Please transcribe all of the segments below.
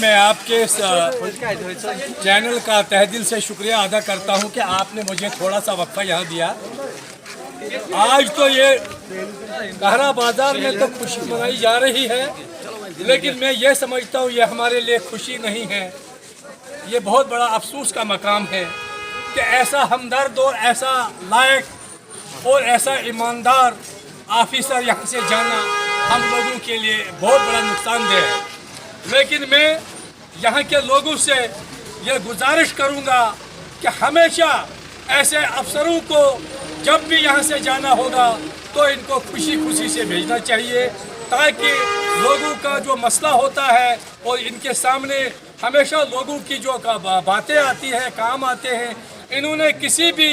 मैं आपके चैनल का तहे दिल से शुक्रिया अदा करता हूं कि आपने मुझे थोड़ा सा वक्फा यहाँ दिया। आज तो ये कहरा बाजार में तो खुशी मनाई जा रही है, लेकिन मैं ये समझता हूँ ये हमारे लिए खुशी नहीं है, ये बहुत बड़ा अफसोस का मकाम है कि ऐसा हमदर्द और ऐसा लायक और ऐसा ईमानदार ऑफिसर यहाँ से जाना हम लोगों के लिए बहुत बड़ा नुकसानदेह है। लेकिन मैं यहाँ के लोगों से ये गुजारिश करूँगा कि हमेशा ऐसे अफसरों को जब भी यहाँ से जाना होगा तो इनको खुशी खुशी से भेजना चाहिए, ताकि लोगों का जो मसला होता है और इनके सामने हमेशा लोगों की जो बातें आती हैं, काम आते हैं, इन्होंने किसी भी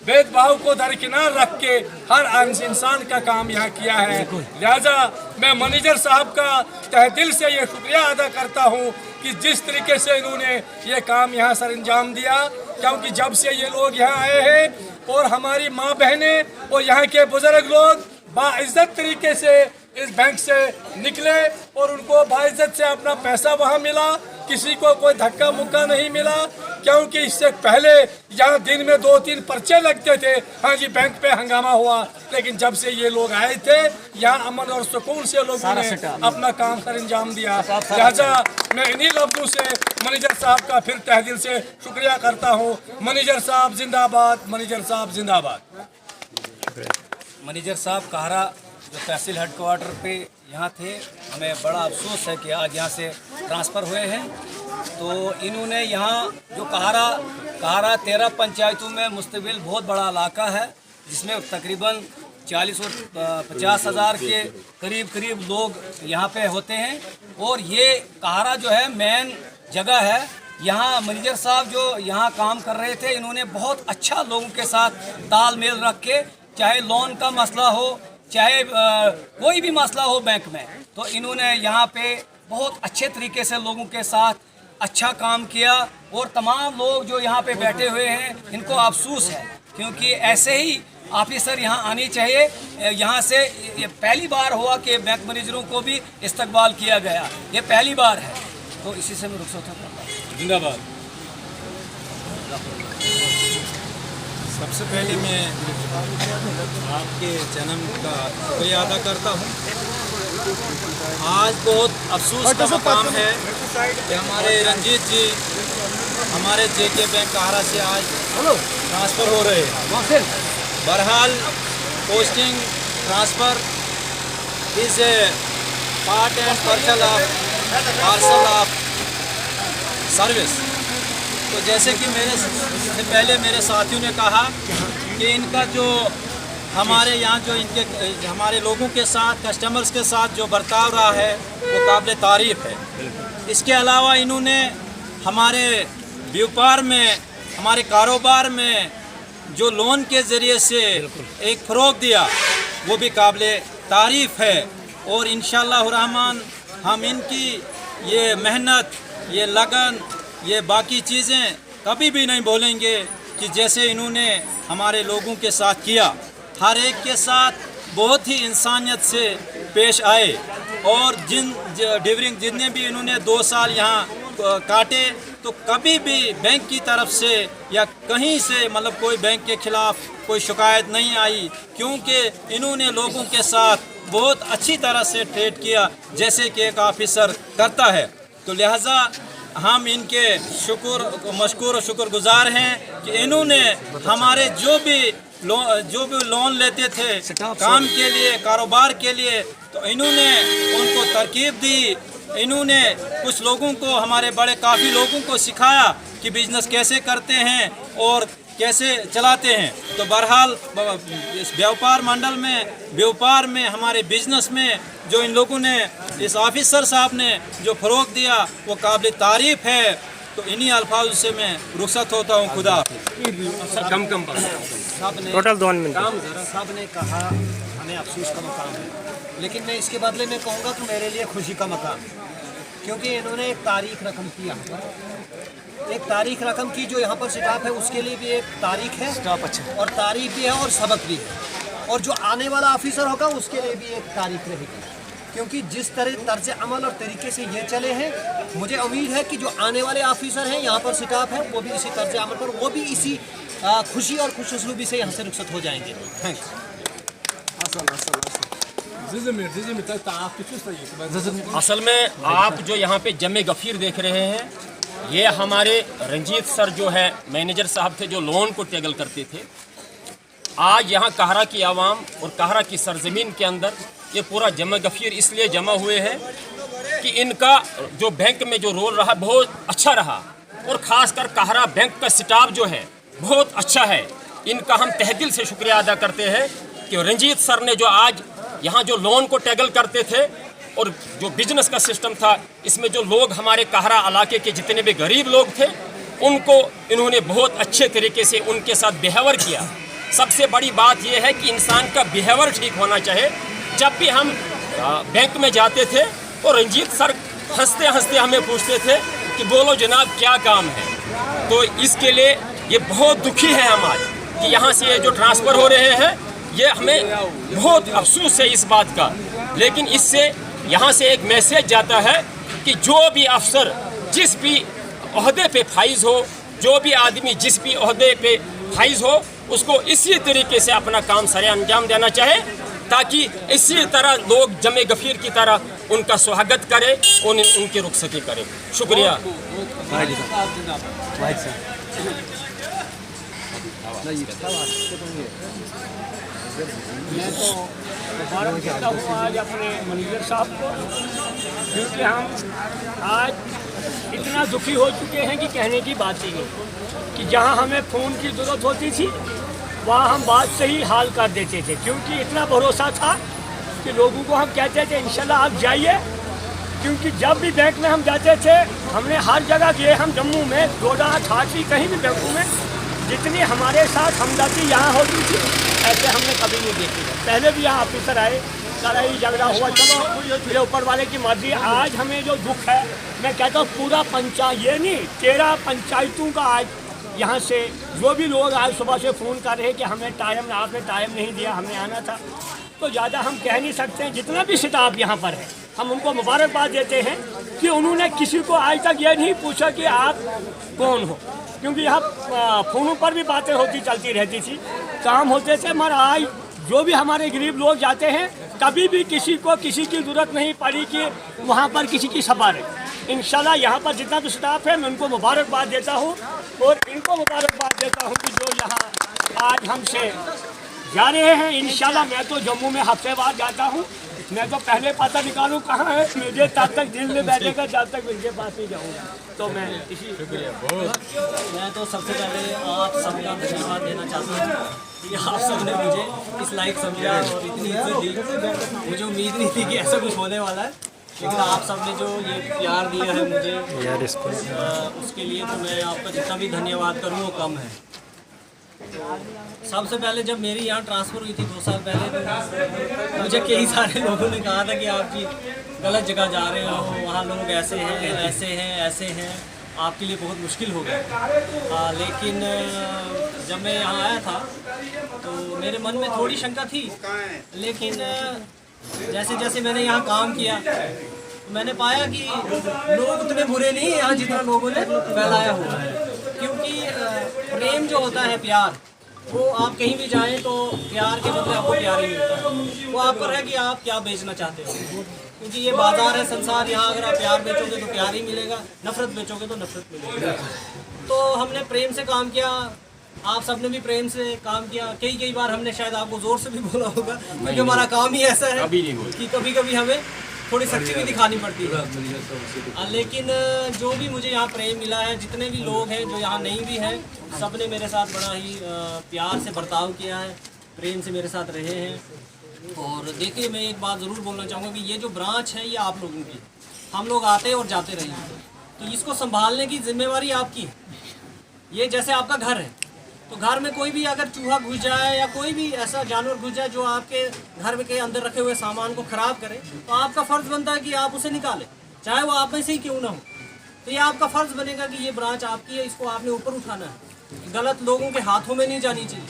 भेदभाव को दरकिनार रख के हर इंसान का काम यहाँ किया है। लिहाजा मैं मैनेजर साहब का तहे दिल से ये शुक्रिया अदा करता हूँ कि जिस तरीके से इन्होंने ये काम यहाँ सर अंजाम दिया, क्योंकि जब से ये लोग यहाँ आए हैं और हमारी माँ बहनें और यहाँ के बुजुर्ग लोग बाइज्जत तरीके से इस बैंक से निकले और उनको बाइज्जत से अपना पैसा वहाँ मिला, किसी को कोई धक्का मुक्का नहीं मिला, क्योंकि इससे पहले यहाँ दिन में 2-3 पर्चे लगते थे। हाँ जी, बैंक पे हंगामा हुआ, लेकिन जब से ये लोग आए थे यहाँ अमन और सुकून से लोगों ने अपना काम सर अंजाम दिया। लिहाजा मैं इन्हीं लफ्ज़ों से मैनेजर साहब का फिर तहे दिल से शुक्रिया करता हूँ। मैनेजर साहब जिंदाबाद, मैनेजर साहब जिंदाबाद। मैनेजर साहब कहरा जो तहसील हेडक्वार्टर पे यहाँ थे, हमें बड़ा अफसोस है कि आज यहाँ से ट्रांसफ़र हुए हैं। तो इन्होंने यहाँ जो कहरा 13 पंचायतों में मुस्तबिल बहुत बड़ा इलाका है, जिसमें तकरीबन 40 और 50 हज़ार के करीब लोग यहाँ पे होते हैं। और ये कहरा जो है मेन जगह है। यहाँ मैनेजर साहब जो यहाँ काम कर रहे थे, इन्होंने बहुत अच्छा लोगों के साथ तालमेल रख के, चाहे लोन का मसला हो, चाहे कोई भी मसला हो बैंक में, तो इन्होंने यहाँ पे बहुत अच्छे तरीके से लोगों के साथ अच्छा काम किया। और तमाम लोग जो यहाँ पे बैठे हुए हैं, इनको अफसोस है, क्योंकि ऐसे ही ऑफिसर यहाँ आनी चाहिए। यहाँ से ये पहली बार हुआ कि बैंक मैनेजरों को भी इस्तकबाल किया गया, ये पहली बार है। तो इसी से मैं रुखसत होता हूँ। जिंदाबाद। सबसे पहले मैं आपके जन्म का शुक्रिया अदा करता हूँ। आज बहुत अफसोस का मकाम है कि हमारे रंजीत जी हमारे जेके बैंक कहरा से आज ट्रांसफ़र हो रहे हैं। बहरहाल posting transfer is a part and parcel of service. तो जैसे कि मेरे से पहले मेरे साथियों ने कहा कि इनका जो हमारे यहाँ जो इनके हमारे लोगों के साथ, कस्टमर्स के साथ जो बर्ताव रहा है वो काबिल तारीफ़ है। इसके अलावा इन्होंने हमारे व्यापार में, हमारे कारोबार में जो लोन के ज़रिए से एक फ़रोग़ दिया, वो भी काबिल तारीफ़ है। और इंशाअल्लाह रहमान हम इनकी ये मेहनत, ये लगन, ये बाकी चीज़ें कभी भी नहीं भूलेंगे कि जैसे इन्होंने हमारे लोगों के साथ किया। हर एक के साथ बहुत ही इंसानियत से पेश आए। और जितने भी इन्होंने 2 साल यहाँ काटे, तो कभी भी बैंक की तरफ से या कहीं से मतलब कोई बैंक के ख़िलाफ़ कोई शिकायत नहीं आई, क्योंकि इन्होंने लोगों के साथ बहुत अच्छी तरह से ट्रीट किया जैसे कि एक ऑफिसर करता है। तो लिहाजा हम इनके मशकूर और शुक्रगुजार हैं कि इन्होंने हमारे जो भी लोन लेते थे काम के लिए, कारोबार के लिए, तो इन्होंने उनको तरकीब दी। इन्होंने कुछ लोगों को, हमारे बड़े काफ़ी लोगों को सिखाया कि बिज़नेस कैसे करते हैं और कैसे चलाते हैं। तो बहरहाल इस व्यापार मंडल में, व्यापार में, हमारे बिजनेस में जो इन लोगों ने, इस ऑफिसर साहब ने जो फ़रोग़ दिया, वो काबिल तारीफ़ है। तो इन्हीं अल्फाज से मैं रुखसत होता हूँ। खुदा कम टोटल 2 मिनट। साहब ने कहा हमें अफसोस का मकाम है, लेकिन मैं इसके बदले में कहूँगा कि मेरे लिए खुशी का मकाम है, क्योंकि इन्होंने एक तारीख रकम की, एक तारीख रकम की। जो यहाँ पर स्टाफ है उसके लिए भी एक तारीख है, स्टाफ अच्छा, और तारीख भी है और सबक भी है, और जो आने वाला ऑफिसर होगा उसके लिए भी एक तारीख रहेगी। क्योंकि जिस तरह तर्ज अमल और तरीके से ये चले हैं, मुझे उम्मीद है कि जो आने वाले ऑफिसर हैं, यहाँ पर स्टाफ है, वो भी इसी तर्ज अमल पर, वो भी इसी खुशी और खुशूसलूबी से यहाँ से रुखसत हो जाएंगे। थैंक्स। असल में आप जो यहाँ पे जमे गफीर देख रहे हैं, ये हमारे रंजीत सर जो है मैनेजर साहब थे, जो लोन को टैगल करते थे। आज यहाँ काहरा की आवाम और काहरा की सरजमीन के अंदर ये पूरा जमा गफीर इसलिए जमा हुए हैं कि इनका जो बैंक में जो रोल रहा बहुत अच्छा रहा, और ख़ासकर काहरा बैंक का स्टाफ जो है बहुत अच्छा है। इनका हम तहे दिल से शुक्रिया अदा करते हैं कि रंजीत सर ने जो आज यहाँ जो लोन को टैगल करते थे और जो बिजनेस का सिस्टम था, इसमें जो लोग हमारे काहरा इलाके के जितने भी गरीब लोग थे, उनको इन्होंने बहुत अच्छे तरीके से उनके साथ बिहेवियर किया। सबसे बड़ी बात यह है कि इंसान का बिहेवियर ठीक होना चाहिए। जब भी हम बैंक में जाते थे तो रंजीत सर हंसते हंसते हमें पूछते थे कि बोलो जनाब क्या काम है। तो इसके लिए ये बहुत दुखी है हम आज कि यहाँ से ये जो ट्रांसफ़र हो रहे हैं, ये हमें बहुत अफसोस है इस बात का। लेकिन इससे यहाँ से एक मैसेज जाता है कि जो भी अफसर जिस भी ओहदे पे फाइज हो, जो भी आदमी जिस भी ओहदे पे फाइज हो, उसको इसी तरीके से अपना काम सरे अंजाम देना चाहे, ताकि इसी तरह लोग जमे गफीर की तरह उनका स्वागत करें और उनकी रुखसती करें। शुक्रिया। मैं तो मुबारक देता हूँ आज अपने मैनेजर साहब को, क्योंकि हम आज इतना दुखी हो चुके हैं कि कहने की बात ही नहीं। कि जहाँ हमें फ़ोन की ज़रूरत होती थी, वहाँ हम बात से ही हाल कर देते थे, क्योंकि इतना भरोसा था कि लोगों को हम कहते थे इंशाल्लाह आप जाइए। क्योंकि जब भी बैंक में हम जाते थे, हमने हर जगह गए, हम जम्मू में, डोडा, थाची, कहीं भी बैंकों में जितनी हमारे साथ हमदर्दी यहाँ होती थी, ऐसे हमने कभी नहीं देखी। पहले भी यहाँ ऑफिसर आए, लड़ाई झगड़ा हुआ, चलो मेरे ऊपर वाले की मर्जी। आज हमें जो दुख है, मैं कहता हूँ पूरा पंचायत, ये नहीं 13 पंचायतों का आज यहाँ से जो भी लोग आज सुबह से फ़ोन कर रहे हैं कि हमें टाइम, आपने टाइम नहीं दिया, हमें आना था, तो ज़्यादा हम कह नहीं सकते हैं। जितना भी स्टाफ यहाँ पर है, हम उनको मुबारकबाद देते हैं कि उन्होंने किसी को आज तक ये नहीं पूछा कि आप कौन हो, क्योंकि यहाँ फ़ोनों पर भी बातें होती चलती रहती थी, काम होते थे। मगर आज जो भी हमारे गरीब लोग जाते हैं, कभी भी किसी को किसी की ज़रूरत नहीं पड़ी कि वहाँ पर किसी की सभा रहे। इंशाल्लाह यहाँ पर जितना भी स्टाफ है, मैं उनको मुबारकबाद देता हूँ और इनको मुबारकबाद देता हूँ कि जो यहाँ आज हमसे जा रहे हैं। इंशाल्लाह मैं तो जम्मू में हफ्तेवार जाता हूँ, मैं तो पहले पता निकालूँ कहाँ है, मुझे तब तक दिल में बैठेगा जब तक उनके पास नहीं जाऊँगा। तो मैं इसी मैं तो सबसे पहले आप सबका धन्यवाद देना चाहता हूँ कि आप सब ने मुझे इस लायक समझा और इतनी इज्जत दी। मुझे उम्मीद नहीं थी कि ऐसा कुछ होने वाला है, लेकिन आप सब ने जो ये प्यार दिया है मुझे, उसके लिए तो मैं आपका जितना भी धन्यवाद करूँ वो कम है। सबसे पहले जब मेरी यहाँ ट्रांसफ़र हुई थी 2 साल पहले, तो मुझे कई सारे लोगों ने कहा था कि आप जी गलत जगह जा रहे हो, वहाँ लोग ऐसे हैं, ऐसे हैं, ऐसे हैं, आपके लिए बहुत मुश्किल हो गया। लेकिन जब मैं यहाँ आया था तो मेरे मन में थोड़ी शंका थी, लेकिन जैसे जैसे मैंने यहाँ काम किया तो मैंने पाया कि लोग उतने बुरे नहीं हैं यहाँ जितना लोगों ने फैलाया हुआ है। क्योंकि प्रेम जो होता है, प्यार, वो आप कहीं भी जाएं तो प्यार के बदले आपको प्यार ही मिलता है। वो आप पर है कि आप क्या बेचना चाहते हो, क्योंकि ये बाजार है, संसार। यहाँ अगर आप प्यार बेचोगे तो प्यार ही मिलेगा, नफरत बेचोगे तो नफरत मिलेगी। तो हमने प्रेम से काम किया, आप सबने भी प्रेम से काम किया। कई बार हमने शायद आपको ज़ोर से भी बोला होगा, क्योंकि हमारा काम ही ऐसा है कि कभी कभी हमें थोड़ी सख्ती भी दिखानी पड़ती है। लेकिन जो भी मुझे यहाँ प्रेम मिला है, जितने भी लोग हैं जो यहाँ नहीं भी हैं, सब ने मेरे साथ बड़ा ही प्यार से बर्ताव किया है, प्रेम से मेरे साथ रहे हैं। और देखिए, मैं एक बात ज़रूर बोलना चाहूँगा कि ये जो ब्रांच है ये आप लोगों की, हम लोग आते और जाते रहेंगे, तो इसको संभालने की जिम्मेवारी आपकी है। ये जैसे आपका घर है, तो घर में कोई भी अगर चूहा घुस जाए या कोई भी ऐसा जानवर घुस जाए जो आपके घर में के अंदर रखे हुए सामान को ख़राब करे, तो आपका फ़र्ज़ बनता है कि आप उसे निकालें, चाहे वो आप में से ही क्यों ना हो। तो ये आपका फ़र्ज़ बनेगा कि ये ब्रांच आपकी है, इसको आपने ऊपर उठाना है, गलत लोगों के हाथों में नहीं जानी चाहिए।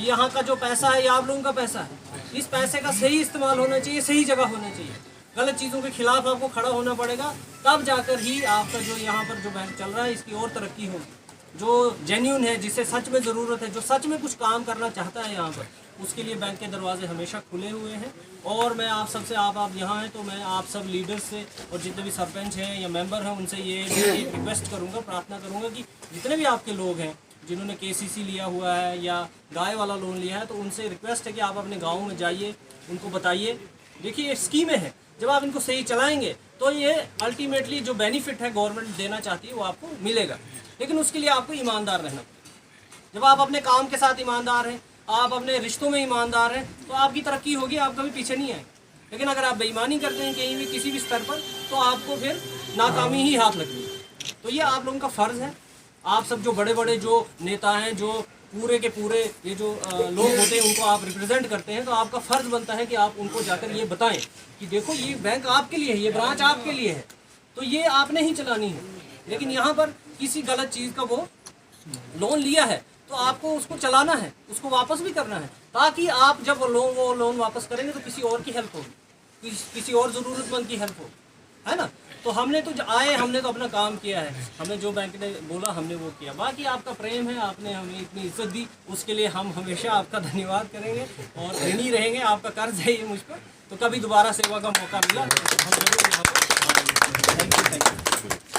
यहाँ का जो पैसा है ये आप लोगों का पैसा है, इस पैसे का सही इस्तेमाल होना चाहिए, सही जगह होना चाहिए। गलत चीज़ों के खिलाफ आपको खड़ा होना पड़ेगा, तब जाकर ही आपका जो यहाँ पर जो बैंक चल रहा है इसकी और तरक्की होगी। जो जेन्यून है, जिसे सच में ज़रूरत है, जो सच में कुछ काम करना चाहता है यहाँ पर, उसके लिए बैंक के दरवाजे हमेशा खुले हुए हैं। और मैं आप सबसे, आप यहाँ हैं तो मैं आप सब लीडर्स से और जितने भी सरपंच हैं या मेंबर हैं उनसे ये रिक्वेस्ट करूँगा, प्रार्थना करूँगा कि जितने भी आपके लोग हैं जिन्होंने KCC लिया हुआ है या गाय वाला लोन लिया है, तो उनसे रिक्वेस्ट है कि आप अपने गाँव में जाइए, उनको बताइए। देखिए ये स्कीमें हैं, जब आप इनको सही चलाएँगे तो ये अल्टीमेटली जो बेनिफिट है गवर्नमेंट देना चाहती है वो आपको मिलेगा, लेकिन उसके लिए आपको ईमानदार रहना पड़ेगा। जब आप अपने काम के साथ ईमानदार हैं, आप अपने रिश्तों में ईमानदार हैं, तो आपकी तरक्की होगी, आप कभी पीछे नहीं आए। लेकिन अगर आप बेईमानी करते हैं कहीं भी किसी भी स्तर पर, तो आपको फिर नाकामी ही हाथ लगती है। तो ये आप लोगों का फ़र्ज़ है, आप सब जो बड़े बड़े जो नेता हैं, जो पूरे के पूरे ये जो लोग होते हैं उनको आप रिप्रेजेंट करते हैं, तो आपका फ़र्ज़ बनता है कि आप उनको जाकर ये बताएं कि देखो ये बैंक आपके लिए है, ये ब्रांच आपके लिए है, तो ये आपने ही चलानी है। लेकिन यहाँ पर किसी गलत चीज़ का वो लोन लिया है तो आपको उसको चलाना है, उसको वापस भी करना है, ताकि आप जब वो लोन वापस करेंगे तो किसी और की हेल्प होगी, किसी और ज़रूरतमंद की हेल्प होगी, है ना। तो हमने तो हमने तो अपना काम किया है, हमें जो बैंक ने बोला हमने वो किया। बाकी आपका प्रेम है, आपने हमें इतनी इज्जत दी, उसके लिए हम हमेशा आपका धन्यवाद करेंगे और ऋणी रहेंगे। आपका कर्ज है ये मुझ पर, तो कभी दोबारा सेवा का मौका मिला तो हम जरूर यहाँ पर। Thank you.